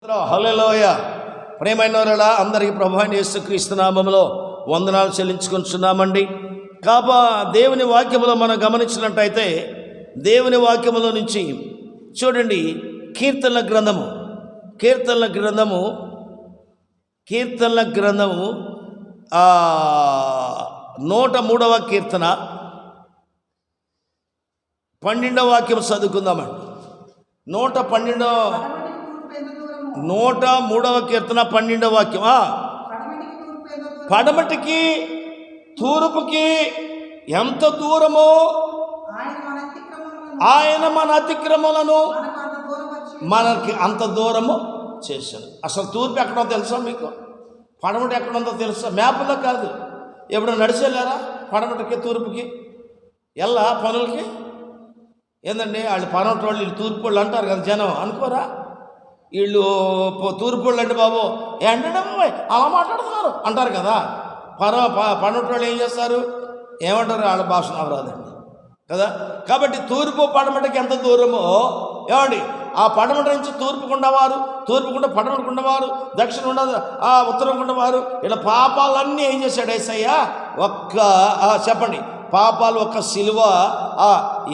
హల్లెలూయా. ప్రేమైనవారలా అందరికీ ప్రభువైన యేసుక్రీస్తు నామములో వందనాలు చెల్లించుకుంటున్నామండి. దేవుని వాక్యములో మనం గమనించినట్టయితే దేవుని వాక్యములో నుంచి చూడండి, కీర్తనల గ్రంథము 103వ కీర్తన 12వ వాక్యం చదువుకుందామండి. 103వ కీర్తన 12వ వాక్యం. పడమటికి తూర్పుకి ఎంత దూరమో ఆయన మన అతిక్రమలను మనకి అంత దూరము చేశాడు. అసలు తూర్పు ఎక్కడో తెలుసా మీకు? పడమటి ఎక్కడుందో తెలుసా? మ్యాప్లో కాదు. ఎప్పుడు నడిచేళ్ళారా పడమటికి తూర్పుకి? ఎలా పనులకి ఏందండి, వాళ్ళు పడమటి వాళ్ళు వీళ్ళు తూర్పు వాళ్ళు అంటారు కదా, జనం అనుకోరా? వీళ్ళు తూర్పు వాళ్ళు అంటే బాబు ఏంటంటే అలా మాట్లాడుతున్నారు అంటారు కదా. పడమటి వాళ్ళు ఏం చేస్తారు? ఏమంటారు? వాళ్ళ భాష నవరాదండి కదా. కాబట్టి తూర్పు పడమటికి ఎంత దూరమో ఏమండి, ఆ పడమటి నుంచి తూర్పుకుండవారు, తూర్పుకుండ పడమటికుండవారు, దక్షిణ ఉత్తరంకుండవారు, ఇలా పాపాలన్నీ ఏం చేశాడు యేసయ్య? చెప్పండి, పాపాలు ఒక్క సిలువ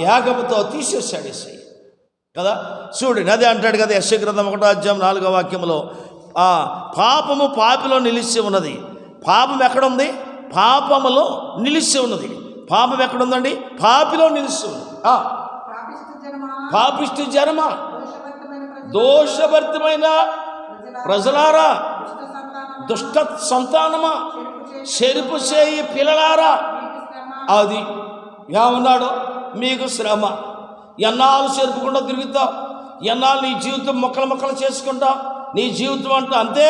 యాగముతో తీసేశాడు యేసయ్య కదా. చూడండి, అదే అంటాడు కదా యెషయా గ్రంథం 1:4వ వాక్యంలో, పాపము పాపిలో నిలిచి ఉన్నది. పాపం ఎక్కడుంది? పాపములో నిలిచి ఉన్నది. పాపం ఎక్కడుందండి? పాపిలో నిలిచి ఉంది. పాపిష్టి జనమ, దోషభరితమైన ప్రజలారా, దుష్ట సంతానమా, చెరుపు చేయి పిల్లలారా, అది ఏమన్నాడు? మీకు శ్రమ. ఎన్నాళ్ళు చెరుపుకుండా తిరుగుతావు, ఎన్నాళ్ళు నీ జీవితం మొక్కలు చేసుకుంటావు, నీ జీవితం అంటూ అంతే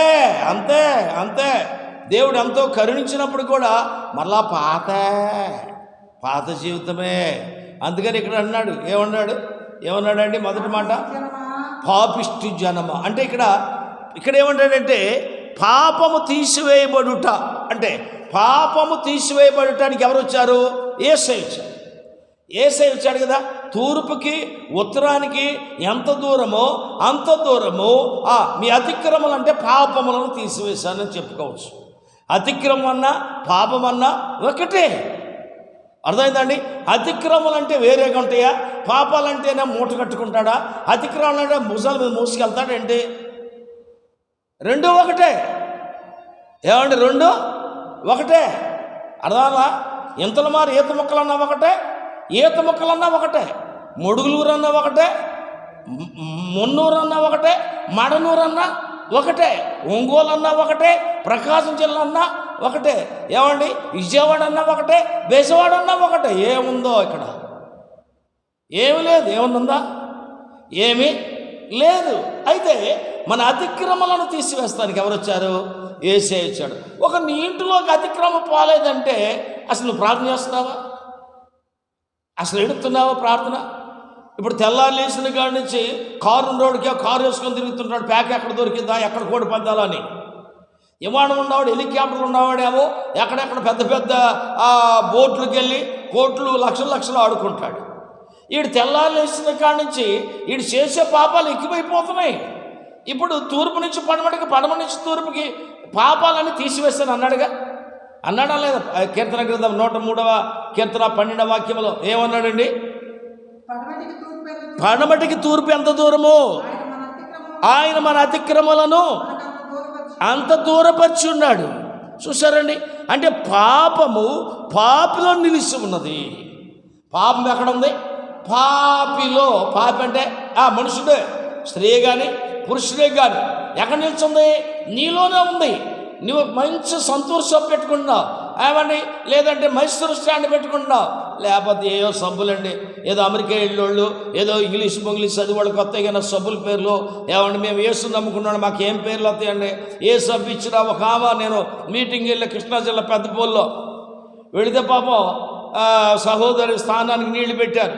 అంతే అంతే. దేవుడు ఎంతో కరుణించినప్పుడు కూడా మరలా పాత జీవితమే. అందుకని ఇక్కడ అన్నాడు, ఏమన్నాడండి? మొదటి మాట పాపిష్టి జనమ అంటే ఇక్కడ ఏమంటాడంటే పాపము తీసివేయబడుట. అంటే పాపము తీసివేయబడటానికి ఎవరు వచ్చారు? యేసయ్య వచ్చాడు కదా. తూర్పుకి ఉత్తరానికి ఎంత దూరమో అంత దూరము మీ అతిక్రమలు అంటే పాపములను తీసివేశానని చెప్పుకోవచ్చు. అతిక్రమం అన్నా పాపం అన్నా ఒకటే. అర్థమైందండి? అతిక్రమలు అంటే వేరేగా ఉంటాయా? పాపాలంటేనే మూట కట్టుకుంటాడా? అతిక్రమలు అంటే ముసలి మీద మోసుకెళ్తాడంటే రెండు ఒకటే. ఏమండి? రెండు ఒకటే. అర్థమా? ఇంతల మారి ఈత మొక్కలన్నా ఒకటే, ఈత మొక్కలన్నా ఒకటే, మొడుగులూరు అన్నా ఒకటే, మున్నూరు అన్నా ఒకటే, మడనూరు అన్నా ఒకటే, ఒంగోలు అన్నా ఒకటే, ప్రకాశం జిల్లా అన్నా ఒకటే, ఏమండి విజయవాడ అన్నా ఒకటే, బేసవాడ అన్నా ఒకటే. ఏముందో ఇక్కడ? ఏమి లేదు. ఏముందా? ఏమీ లేదు. అయితే మన అతిక్రమలను తీసివేస్తానికి ఎవరు వచ్చారు? యేసయ్య వచ్చాడు. నీ ఇంటిలోకి అతిక్రమం పోలేదంటే అసలు నువ్వు ప్రార్థన చేస్తున్నావా? అసలు ఎడుతున్నావా ప్రార్థన? ఇప్పుడు తెల్లారు లేచిన కాడి నుంచి కారు వేసుకొని తిరుగుతుంటాడు. ప్యాక్ ఎక్కడ దొరికిందా, ఎక్కడ కోడి పందాలని. విమానం ఉన్నవాడు, హెలికాప్టర్లు ఉన్నవాడేమో ఎక్కడెక్కడ పెద్ద పెద్ద బోట్లకు వెళ్ళి కోట్లు లక్షలు ఆడుకుంటాడు. వీడు తెల్లారు లేచిన కాడి నుంచి వీడు చేసే పాపాలు ఎక్కువైపోతున్నాయి. ఇప్పుడు తూర్పు నుంచి పడమటికి, పడమ నుంచి తూర్పుకి పాపాలని తీసివేస్తాను అన్నాడా లేదా? కీర్తన గ్రంథం 103వ కీర్తన 12వ వాక్యంలో ఏమన్నాడండి? పడమటికి తూర్పు ఎంత దూరమో ఆయన మన అతిక్రమలను అంత దూరపరిచి ఉన్నాడు. చూసారండి? అంటే పాపము పాపిలో నిలిచి ఉన్నది. పాపం ఎక్కడుంది? పాపిలో. పాపి అంటే మనుషుడే, స్త్రీ కానీ పురుషుడే కానీ ఎక్కడ నిల్చుంది? నీలోనే ఉంది. నువ్వు మంచి సంతూర్ పెట్టుకుంటున్నావు ఏమండి, లేదంటే మైసూర్ స్టాండ్ పెట్టుకుంటున్నావు, లేకపోతే ఏదో సబ్బులండి, ఏదో అమెరికా వెళ్ళోళ్ళు ఏదో ఇంగ్లీష్ చదివి వాళ్ళు కొత్తగా సబ్బుల పేర్లు ఏమండి మేము యేసు నమ్ముకున్నాడు మాకు ఏం పేర్లు వస్తాయండి? ఏ సబ్బు ఇచ్చినా ఒక నేను మీటింగ్ వెళ్ళి కృష్ణా జిల్లా పెద్దపూల్లో వెళితే పాపం సహోదరి స్నానానికి నీళ్లు పెట్టారు.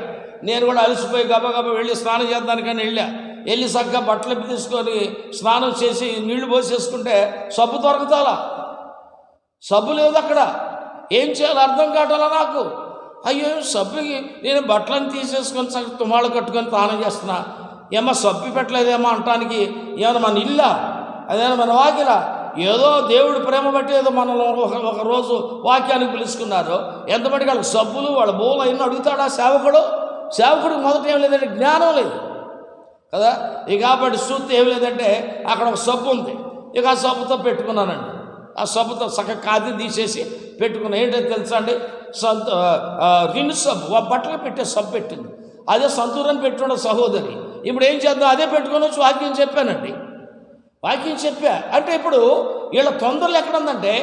నేను కూడా అలసిపోయి గబగబా వెళ్ళి స్నానం చేద్దానికని వెళ్ళి చక్కగా బట్టలు తీసుకొని స్నానం చేసి నీళ్లు పోసేసుకుంటే సబ్బు దొరకతాలా? సబ్బు లేదు అక్కడ. ఏం చేయాలో అర్థం కావట్లా నాకు. అయ్యో సబ్బుకి నేను బట్టలను తీసేసుకొని తుమ్మాళ్ళు కట్టుకొని స్నానం చేస్తున్నా, ఏమో సబ్బి పెట్టలేదేమో అంటానికి ఏమైనా మన ఇల్లా, అదేనా మన వాకిలా? ఏదో దేవుడు ప్రేమ బట్టి ఏదో మనలో ఒక రోజు వాక్యానికి పిలుచుకున్నారు. ఎంతమందికి వాళ్ళకి సబ్బులు వాళ్ళ బోలు అయినా అడుగుతాడా సేవకుడు? సేవకుడికి మొదట ఏం లేదంటే జ్ఞానం లేదు కదా. ఇక కాబట్టి సూత్తి ఏం లేదంటే అక్కడ ఒక సబ్బు ఉంది, ఇక ఆ సబ్బుతో పెట్టుకున్నానండి. ఆ సబ్బుతో సగం కాది తీసేసి పెట్టుకున్నాను. ఏంటంటే తెలుసా అండి, రిన్ సబ్బు, బట్టలు పెట్టే సబ్బు పెట్టింది. అదే సంతూరని పెట్టుకున్న సహోదరి. ఇప్పుడు ఏం చేద్దాం, అదే పెట్టుకొని వచ్చి వాక్యం చెప్పానండి. వాక్యం చెప్పా అంటే ఇప్పుడు వీళ్ళ తొందరలు ఎక్కడుందంటే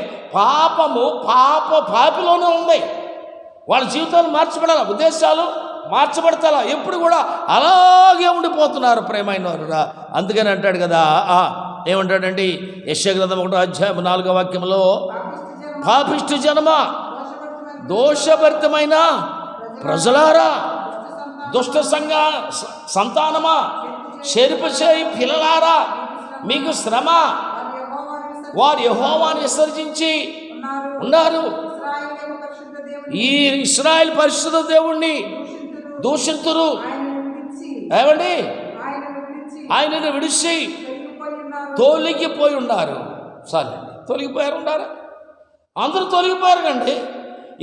పాపిలోనే ఉంది. వాళ్ళ జీవితాలు మార్చబడాల, ఉద్దేశాలు మార్చబడతారా, ఎప్పుడు కూడా అలాగే ఉండిపోతున్నారు ప్రేమైన వారురా. అందుకని అంటాడు కదా, ఏమంటాడండి యెషయా గ్రంథం 1:4 పాపిష్టి జనమ, దోషభరితమైన ప్రజలారా, దుష్ట సంతానమా, చెరుపు చేయి పిల్లలారా, మీకు శ్రమ, వారు యెహోవాను విసర్జించి ఉన్నారు. ఈ ఇశ్రాయేలు పరిశుద్ధ దేవుణ్ణి దూషింతురు. ఏమండి, ఆయనను విడిచి తొలగిపోయి ఉన్నారు. సరే, తొలగిపోయారు ఉన్నారా? అందరూ తొలగిపోయారు కండి.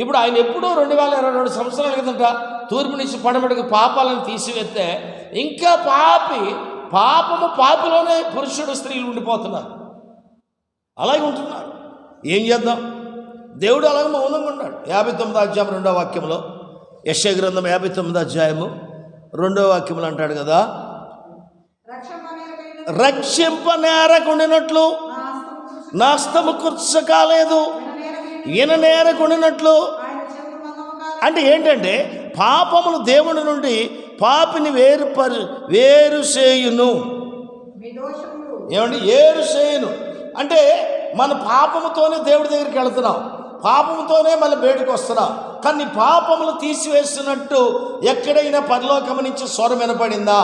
ఇప్పుడు ఆయన ఎప్పుడో 2022 సంవత్సరాల కిందట తూర్పు నుంచి పడమటికి పాపాలను తీసివేస్తే ఇంకా పాపిలోనే పురుషుడు స్త్రీలు ఉండిపోతున్నారు. అలాగే ఉంటున్నారు. ఏం చేద్దాం? దేవుడు అలాగే మౌనంగా ఉన్నాడు. 59:2 యెషయా గ్రంథం 59:2 అంటాడు కదా, రక్షింపనేరకుండినట్లు నా హస్తము కుర్చకాలేదు, ఈయననేరకుండినట్లు. అంటే ఏంటంటే పాపములు దేవుడి నుండి పాపిని వేరు చేయును. ఏమండి, ఏరు చేయును అంటే మన పాపముతోనే దేవుడి దగ్గరికి వెళుతున్నాం, పాపముతోనే మళ్ళీ బయటకు వస్తున్నాం. కానీ పాపములు తీసివేస్తున్నట్టు ఎక్కడైనా పరలోకము నుంచి స్వరం వినపడిందా?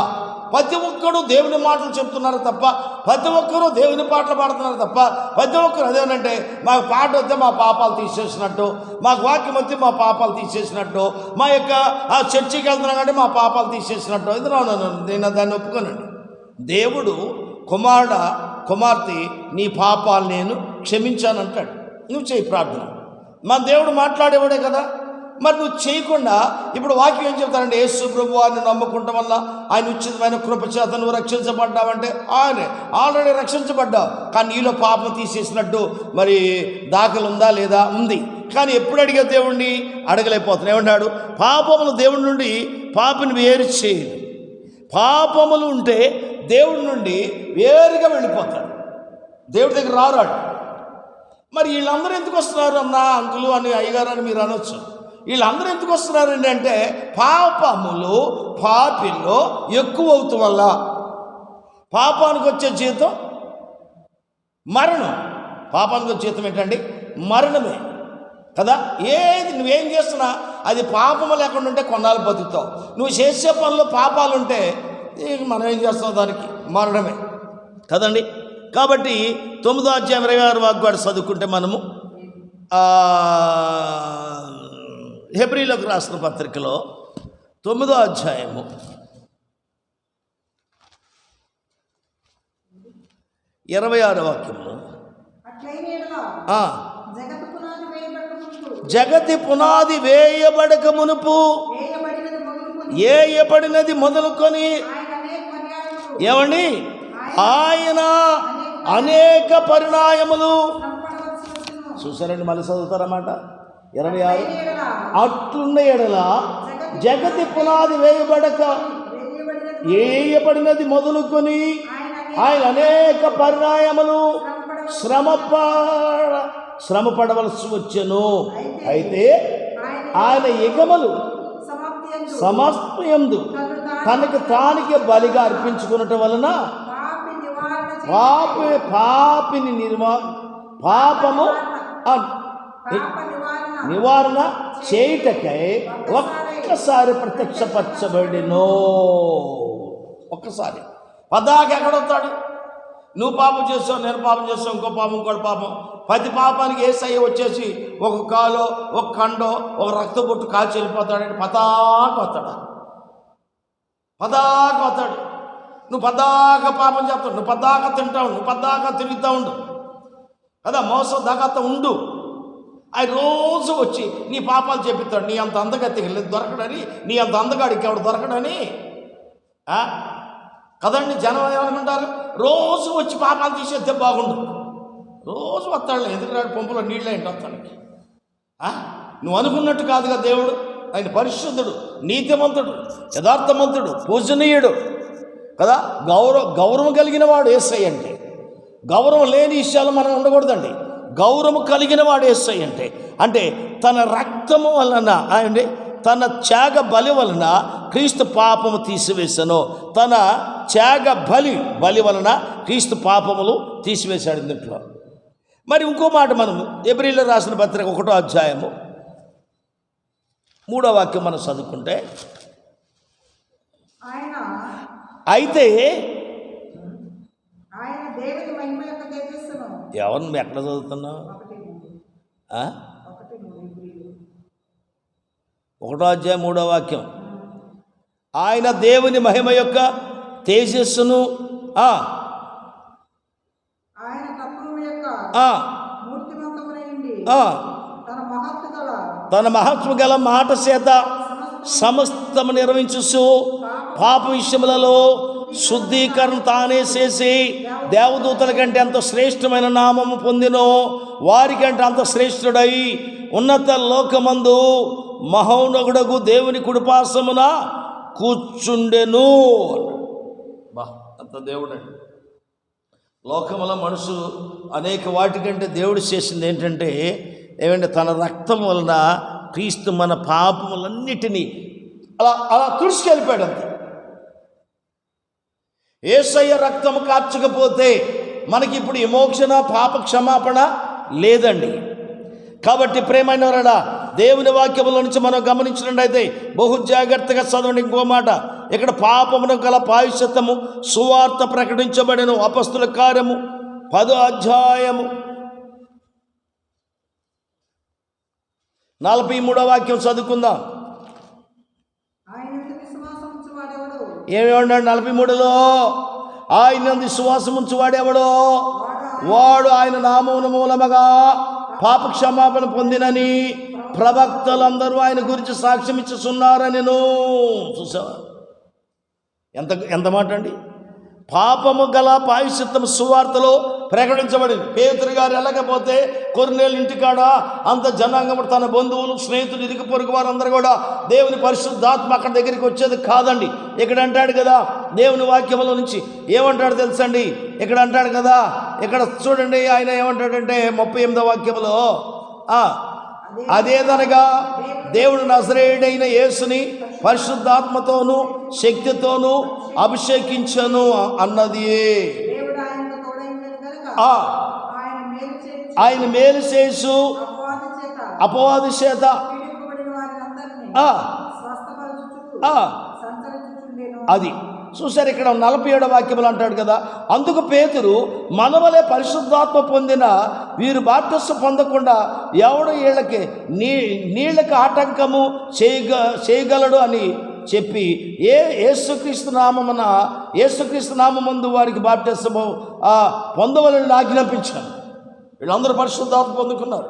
ప్రతి ఒక్కరు దేవుని మాటలు చెప్తున్నారు తప్ప, ప్రతి ఒక్కరూ దేవుని పాటలు పాడుతున్నారు తప్ప, ప్రతి ఒక్కరు అదేనంటే మాకు పాట వస్తే మా పాపాలు తీసేసినట్టు, మాకు వాక్యం వస్తే మా పాపాలు తీసేసినట్టు, మా యొక్క ఆ చర్చికి వెళ్తున్నాం కాబట్టి మా పాపాలు తీసేసినట్టు. ఇది నేను దాన్ని ఒప్పుకోనండి. దేవుడు కుమార్తె నీ పాపాలు నేను క్షమించానంటాడు. నువ్వు చేయి ప్రార్థన. మన దేవుడు మాట్లాడేవాడే కదా. మరి నువ్వు చేయకుండా ఇప్పుడు వాక్యం ఏం చెప్తారంటే, యేసు ప్రభువు వారిని నమ్ముకుంటాం వల్ల ఆయన ఉచితమైన కృపచేత నువ్వు రక్షించబడ్డావంటే ఆయన ఆల్రెడీ రక్షించబడ్డావు. కానీ నీలో పాపం తీసేసినట్టు మరి దాఖలు ఉందా లేదా? ఉంది. కానీ ఎప్పుడు అడిగే దేవుణ్ణి అడగలేకపోతున్నావు. ఏమన్నాడు? పాపములు దేవుడి నుండి పాపిని వేరు చేయదు. పాపములు ఉంటే దేవుడి నుండి వేరుగా వెళ్ళిపోతాడు, దేవుడి దగ్గర రారాడు. మరి వీళ్ళందరూ ఎందుకు వస్తున్నారు అన్న, అంకులు అని అయ్యగారు అని మీరు అనొచ్చు. వీళ్ళందరూ ఎందుకు వస్తున్నారండి అంటే పాపములు పాపిలో ఎక్కువ అవుతాం వల్ల. పాపానికి వచ్చే జీతం మరణం. పాపానికి వచ్చే జీతం ఏంటండి? మరణమే కదా. ఏది నువ్వేం చేస్తున్నా అది పాపము లేకుండా ఉంటే కొన్నాళ్ళు బతుకుతావు. నువ్వు చేసే పనులు పాపాలుంటే మనం ఏం చేస్తాం? దానికి మరణమే కదండి. కాబట్టి 9:26 చదువుకుంటే మనము హెబ్రీలకు రాసిన పత్రికలో 9:26 జగతి పునాది వేయబడక మునుపు వేయబడినది మొదలుకొని ఏమండి ఆయన అనేక పరిణామములు చూసారండి. మళ్ళీ చదువుతారన్నమాట 26. అట్లున్న ఎడల జగతి పునాది వేయబడినది మొదలుకొని ఆయన అనేక పరిణామములు శ్రమపడవలసి వచ్చెను. అయితే ఆయన యుగములు సమస్తయందు తనకు తానికే బలిగా అర్పించుకున్నటం వలన పాపిని పాపము నివారణ చేయుటకై ఒక్కసారి ప్రత్యక్షపరచబడినో. ఒక్కసారి పదాకి ఎక్కడొస్తాడు? నువ్వు పాపం చేస్తావు, నేను పాపం చేస్తావు, ఇంకో పాపం, ఇంకోటి పాపం. ప్రతి పాపానికి యేసయ్య వచ్చేసి ఒక కాలో ఒక కండో ఒక రక్త బొట్టు కాల్చి వెళ్ళిపోతాడంటే పదాకి వస్తాడు. నువ్వు పద్దాకా పాపం చేస్తావు, నువ్వు పద్దాకా తింటావు, నువ్వు పద్దాకా తిరుగుతూ ఉండు కదా, మోసం దాకా ఉండు. ఆయన రోజు వచ్చి నీ పాపాలు చెప్పిస్తాడు. నీ అంత అందగత్తికి దొరకడని, నీ అంత అందగాడికి ఎవడు దొరకడని కదండి. జనం ఏమనుకుంటారు, రోజు వచ్చి పాపాలు తీసేస్తే బాగుండు. రోజు వస్తాడు, ఎదురురాడు పంపులో నీళ్ళ ఏంటి వస్తానికి. నువ్వు అనుకున్నట్టు కాదుగా దేవుడు. ఆయన పరిశుద్ధుడు, నీతిమంతుడు, యథార్థమంతుడు, పూజనీయుడు కదా. గౌరవం కలిగిన వాడు యేసయ్య అంటే. గౌరవం లేని విషయాలు మనం ఉండకూడదండి. గౌరవం కలిగిన వాడు యేసయ్య అంటే తన రక్తము వలన అంటే తన త్యాగ బలి వలన క్రీస్తు పాపము తీసివేశాను. తన త్యాగ బలి వలన క్రీస్తు పాపములు తీసివేశాడు దీంట్లో. మరి ఇంకో మాట మనం ఎబ్రీయులకు రాసిన పత్రిక 1వ అధ్యాయము 3వ వాక్యం మనం చదువుకుంటే, అయితే ఎవరిని ఎక్కడ చదువుతున్నావు? 1వ అధ్యాయం 3వ వాక్యం. ఆయన దేవుని మహిమ యొక్క తేజస్సును తన మహత్వ గల మాట చేత సమస్తము నిర్వహించు పాప విషయములలో శుద్ధీకరణ తానే చేసి దేవదూతల కంటే అంత శ్రేష్టమైన నామము పొందినో వారికంటే అంత శ్రేష్ఠుడై ఉన్నత లోకమందు మహోన్నతుడగు దేవుని కుడిపార్శ్వమున కూర్చుండెను. అంత దేవుడండి. లోకముల మనుషులు అనేక వాటికంటే దేవుడు చేసింది ఏంటంటే ఏమంటే తన రక్తం వలన క్రీస్తు మన పాపములన్నిటినీ అలా తుడిచుకెళ్ళిపోయాడు. అంతే. యేసయ్య రక్తము కార్చకపోతే మనకి ఇప్పుడు విమోచన, పాప క్షమాపణ లేదండి. కాబట్టి ప్రేమైనవారా, దేవుని వాక్యముల నుంచి మనం గమనించినట్లయితే బహు జాగ్రత్తగా చదవండి. ఇంకో మాట, ఇక్కడ పాపమును గల ప్రాయశ్చిత్తము సువార్త ప్రకటించబడెను. అపొస్తలుల కార్యము 10వ అధ్యాయము 43వ వాక్యం చదువుకుందాం. ఏమేమన్నాడు 43లో? ఆయన విశ్వాసం ఉంచువాడెవడో వాడు ఆయన నామమున మూలముగా పాప క్షమాపణ పొందినని ప్రవక్తలందరూ ఆయన గురించి సాక్ష్యం ఇచ్చుచున్నారని. చూసావా ఎంత మాట అండి. పాపము గల ప్రాయశ్చిత్తం సువార్తలో ప్రకటించబడింది. పేతురు గారు వెళ్ళకపోతే కొర్నేలు ఇంటికాడ అంత జనాంగం, తన బంధువులు, స్నేహితులు, ఇరుగు పొరుగు వారందరూ కూడా దేవుని పరిశుద్ధాత్మ అక్కడి దగ్గరికి వచ్చేది కాదండి. ఇక్కడ అంటాడు కదా దేవుని వాక్యముల నుంచి ఏమంటాడు తెలుసండి. ఇక్కడ అంటాడు కదా, ఇక్కడ చూడండి ఆయన ఏమంటాడంటే 38వ వాక్యములో, అదేదనగా దేవుడు నజరేయుడైన యేసుని పరిశుద్ధాత్మతోనూ శక్తితోనూ అభిషేకించను అన్నది. ఆయన మేలు చేసు అపవాది చేత అది చూసారు. ఇక్కడ 47వ వాక్యములు అంటాడు కదా, అందుకు పేతురు మనవలే పరిశుద్ధాత్మ పొందిన వీరు బాప్తిస్మం పొందకుండా ఎవడు వీళ్ళకి నీళ్ళకి ఆటంకము చేయగలడు అని చెప్పి యేసుక్రీస్తు నామమందు వారికి బాప్తిస్మము పొందవలని ఆజ్ఞాపించాను. వీళ్ళందరూ పరిశుద్ధాత్మ పొందుకున్నారు.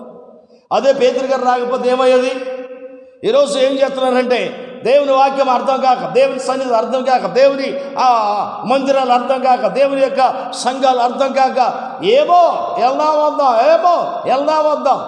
అదే పేతురు గారు రాకపోతే ఏమయ్యేది? ఈరోజు ఏం చేస్తున్నారంటే దేవుని వాక్యం అర్థం కాక, దేవుని సన్నిధి అర్థం కాక, దేవుని మందిరాలు అర్థం కాక, దేవుని యొక్క సంఘాలు అర్థం కాక ఏమో వెళ్దాం వద్దాం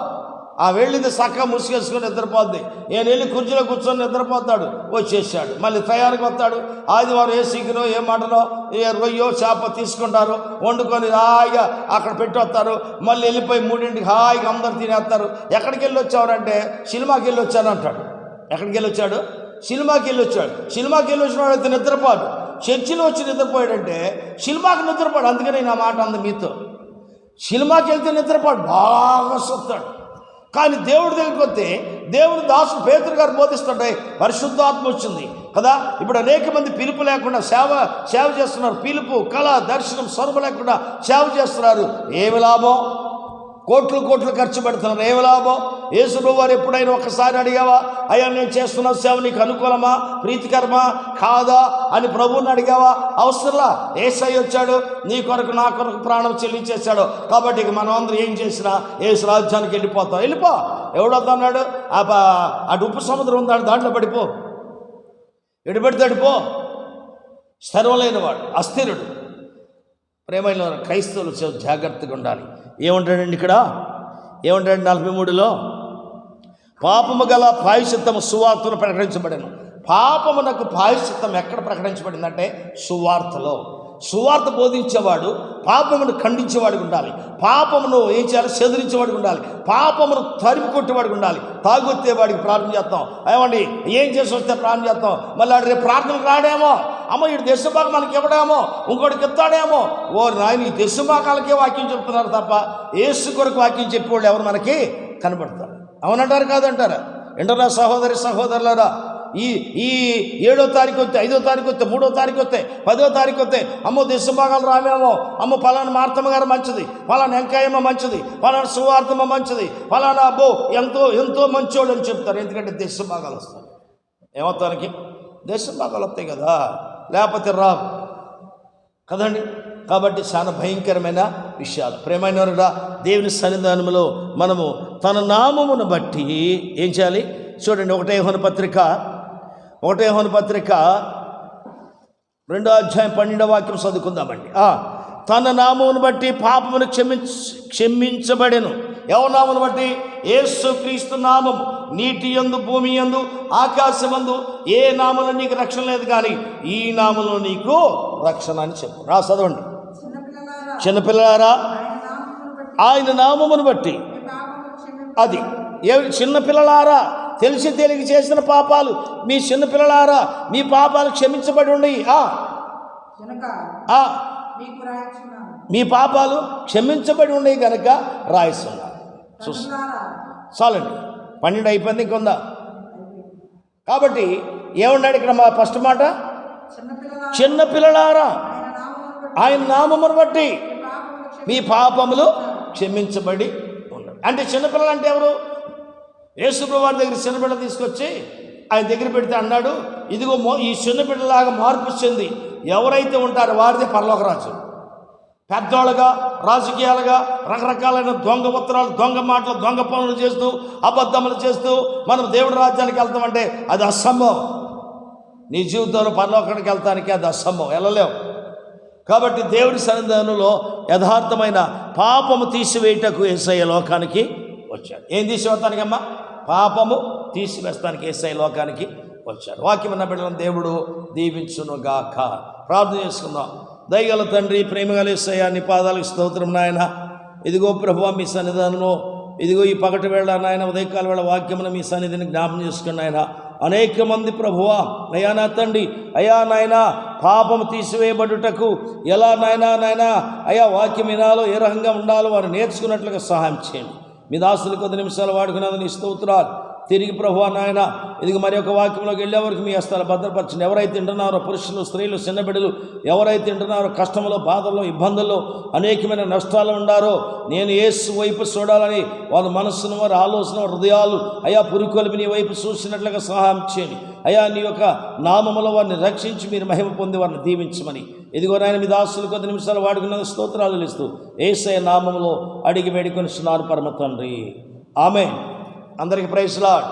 వెళ్ళింది సక్క ముసుగేసుకొని నిద్రపోద్ది. నేను వెళ్ళి కుర్చీలో కూర్చొని నిద్రపోతాడు. వచ్చేసాడు, మళ్ళీ తయారుగా వస్తాడు. ఆదివారం ఏ సిగ్గునో ఏ మటనో ఏ రొయ్యో చేప తీసుకుంటారు, వండుకొని హాయిగా అక్కడ పెట్టి వస్తారు. మళ్ళీ వెళ్ళిపోయి 3ంటికి హాయిగా అందరు తినేస్తారు. ఎక్కడికి వెళ్ళి వచ్చారంటే సినిమాకి వెళ్ళి వచ్చాను అంటాడు. ఎక్కడికి వెళ్ళి వచ్చాడు? సినిమాకి వెళ్ళి వచ్చాడు. సినిమాకి వెళ్ళి వచ్చిన వాడు అయితే నిద్రపోడు. చర్చిలో వచ్చి నిద్రపోయాడంటే సినిమాకి నిద్రపోడు. అందుకని నా మాట అంది మీతో. సినిమాకి వెళ్తే నిద్రపోడు, బాగా వస్తాడు. కానీ దేవుడి దగ్గరికి వస్తే దేవుని దాసుడు పేతురు గారు బోధిస్తుంటే పరిశుద్ధాత్మ వచ్చింది కదా. ఇప్పుడు అనేక మంది పిలుపు లేకుండా సేవ చేస్తున్నారు. పిలుపు, కళ, దర్శనం, స్వరము లేకుండా సేవ చేస్తున్నారు. ఏమి లాభం? కోట్లు ఖర్చు పెడుతున్నారు. ఏమి లాభం? యేసు వారు ఎప్పుడైనా ఒకసారి అడిగావా, అయ్యా నేను చేస్తున్న సేవ నీకు అనుకూలమా, ప్రీతికరమా కాదా అని ప్రభువుని అడిగావా? అవసరంలా. యేసయ్య వచ్చాడు, నీ కొరకు నా కొరకు ప్రాణం చెల్లించేశాడు. కాబట్టి ఇక మనం అందరూ ఏం చేసినా యేసు రాజ్యానికి వెళ్ళిపో. ఎవడొద్దన్నాడు? అటు ఉప్పు సముద్రం ఉందాడు, దాంట్లో పడిపో. ఎడుపెడితే పో. స్థిరం లేనివాడు, అస్థిరుడు. ప్రేమైన క్రైస్తవులు జాగ్రత్తగా ఉండాలి. ఏమంటాడండి ఇక్కడ? ఏమంటాడు 43లో? పాపము గల ప్రాయశ్చిత్తము సువార్తను ప్రకటించబడను. పాపమునకు ప్రాయశ్చిత్తం ఎక్కడ ప్రకటించబడిందంటే సువార్తలో. సువార్త బోధించేవాడు పాపమును ఖండించేవాడు ఉండాలి. పాపమును ఏం చేయాలి? చెదిరించేవాడికి ఉండాలి. పాపమును తరిమి కొట్టేవాడికి ఉండాలి. తాగొచ్చేవాడికి ప్రార్థన చేస్తాం. ఏమండి ఏం చేసి వస్తే ప్రార్థన చేస్తాం. మళ్ళీ రేపు ప్రార్థనకు రాడేమో, అమ్మ ఇటు దశభాగం మనకి ఇవ్వడేమో, ఇంకోటికి ఇస్తాడేమో. ఓ నాయన ఈ దశభాగాలకే వాక్యం చెప్తున్నారు తప్ప యేసు కొరకు వాక్యం చెప్పేవాళ్ళు ఎవరు మనకి కనబడతారు? అవునంటారు కాదంటారా? ఏంటన్నా సహోదరులారా, ఈ 7వ తారీఖు వస్తే, 5వ తారీఖు వస్తే, 3వ తారీఖు వస్తే, 10వ తారీఖు వస్తే, అమ్మో దశభాగాలు రామేమో, అమ్మో ఫలానా మార్తమ్మ గారు మంచిది, ఫలానా వెంకాయమ్మ మంచిది, ఫలానా సువార్తమ్మ మంచిది, ఫలానా అబ్బో ఎంతో మంచోడు అని చెప్తారు. ఎందుకంటే దశభాగాలు వస్తాయి. ఏమవుతానికి? దశభాగాలు వస్తాయి కదా, లేకపోతే రావు కదండి. కాబట్టి చాలా భయంకరమైన విషయాలు. ప్రేమైనవరుడా, దేవుని సన్నిధానంలో మనము తన నామమును బట్టి ఏం చేయాలి? చూడండి, 1 యోహాను పత్రిక 2వ అధ్యాయం 12వ వాక్యం చదువుకుందామండి. తన నామమును బట్టి పాపమును క్షమించబడెను. ఎవరి నామమును బట్టి? యేసుక్రీస్తు నామము. నీటి యందు, భూమి యందు, ఆకాశమందు ఏ నామములో నీకు రక్షణ లేదు, కానీ ఈ నామములో నీకు రక్షణ అని చెప్పు. చదవండి. చిన్నపిల్లలారా, ఆయన నామమును బట్టి. అది చిన్నపిల్లలారా, తెలిసి చేసిన పాపాలు, మీ చిన్నపిల్లలారా మీ పాపాలు క్షమించబడి ఉన్నాయి. మీ పాపాలు క్షమించబడి ఉన్నాయి కనుక రాయిస్తున్నారు. చాలండి, 12 అయిపోయింది, ఇంకొందా. కాబట్టి ఏమన్నాడు ఇక్కడ? మా ఫస్ట్ మాట, చిన్నపిల్లలారా ఆయన నామమును బట్టి మీ పాపములు క్షమించబడి ఉన్నాయి. అంటే చిన్నపిల్లలు అంటే ఎవరు? యేసుప్రభువు వారి దగ్గర చిన్నపిల్ల తీసుకొచ్చి ఆయన దగ్గర పెడితే అన్నాడు, ఇదిగో ఈ చిన్నపిల్లలాగా మార్పు చెంది ఎవరైతే ఉంటారో వారిదే పరలోక రాజ్యం. పెద్దోళ్ళుగా, రాజకీయాలుగా, రకరకాలైన దొంగ ఉత్తరాలు, దొంగ మాటలు, దొంగ పనులు చేస్తూ, అబద్ధములు చేస్తూ మనం దేవుడి రాజ్యానికి వెళ్తామంటే అది అసంభవం. నీ జీవితంలో పరలోకానికి వెళ్తానికి అది అసంభవం, వెళ్ళలేవు. కాబట్టి దేవుడి సన్నిధానంలో యథార్థమైన పాపము తీసివేయటకు యేసయ్య లోకానికి వచ్చాడు. ఏం తీసివేస్తానికమ్మా? పాపము తీసివేస్తానికి యేసయ్య లోకానికి వచ్చాడు. వాక్యం ఉన్న బిడ్డలను దేవుడు దీవించునుగాక. ప్రార్థన చేసుకుందాం. దయగల తండ్రి, ప్రేమగల యేసయ్య, నీ పాదాలకు స్తోత్రం నాయన. ఇదిగో ప్రభువా మీ సన్నిధానంలో, ఇదిగో ఈ పగటి వేళ నాయన, ఉదయకాల వేళ వాక్యమును మీ సన్నిధిని జ్ఞాపం చేసుకుని ఆయన అనేక మంది ప్రభువా అయ్యా నా తండ్రి, అయ్యా నాయన పాపము తీసివేయబడుటకు ఎలా నాయనా అయ్యా వాక్యం వినాలో, ఏ రకంగా ఉండాలో వారు నేర్చుకున్నట్లుగా సహాయం చేయండి. మీ దాసులు 10 నిమిషాలు వాడుకున్నది నీ స్తోత్రాలు. తిరిగి ప్రభువా నాయన ఇది మరి ఒక వాక్యంలోకి వెళ్ళే వరకు మీ హస్తాలు భద్రపరచండి. ఎవరైతే వింటున్నారో, పురుషులు, స్త్రీలు, చిన్నబిడ్డలు ఎవరైతే వింటున్నారో, కష్టంలో, బాధల్లో, ఇబ్బందుల్లో, అనేకమైన నష్టాలు ఉండారో, నేను యేసు వైపు చూడాలని వారి మనస్సును, వారి ఆలోచన, హృదయాలు అయ్యా పురికొలిపి నీ వైపు చూసినట్లుగా సహాయం చేయండి. అయ్యా నీ యొక్క నామములో వారిని రక్షించి మీరు మహిమ పొంది వారిని దీవించమని ఇదిగో నాయన మీ దాసులు 10 నిమిషాలు వాడుకున్న స్తోత్రాలు ఇస్తూ యేసయ్య నామములో అడిగి వేడుకొనిస్తున్నారు పరమ తండ్రి. ఆమేన్. అందరికీ ప్రైజ్ లార్డ్.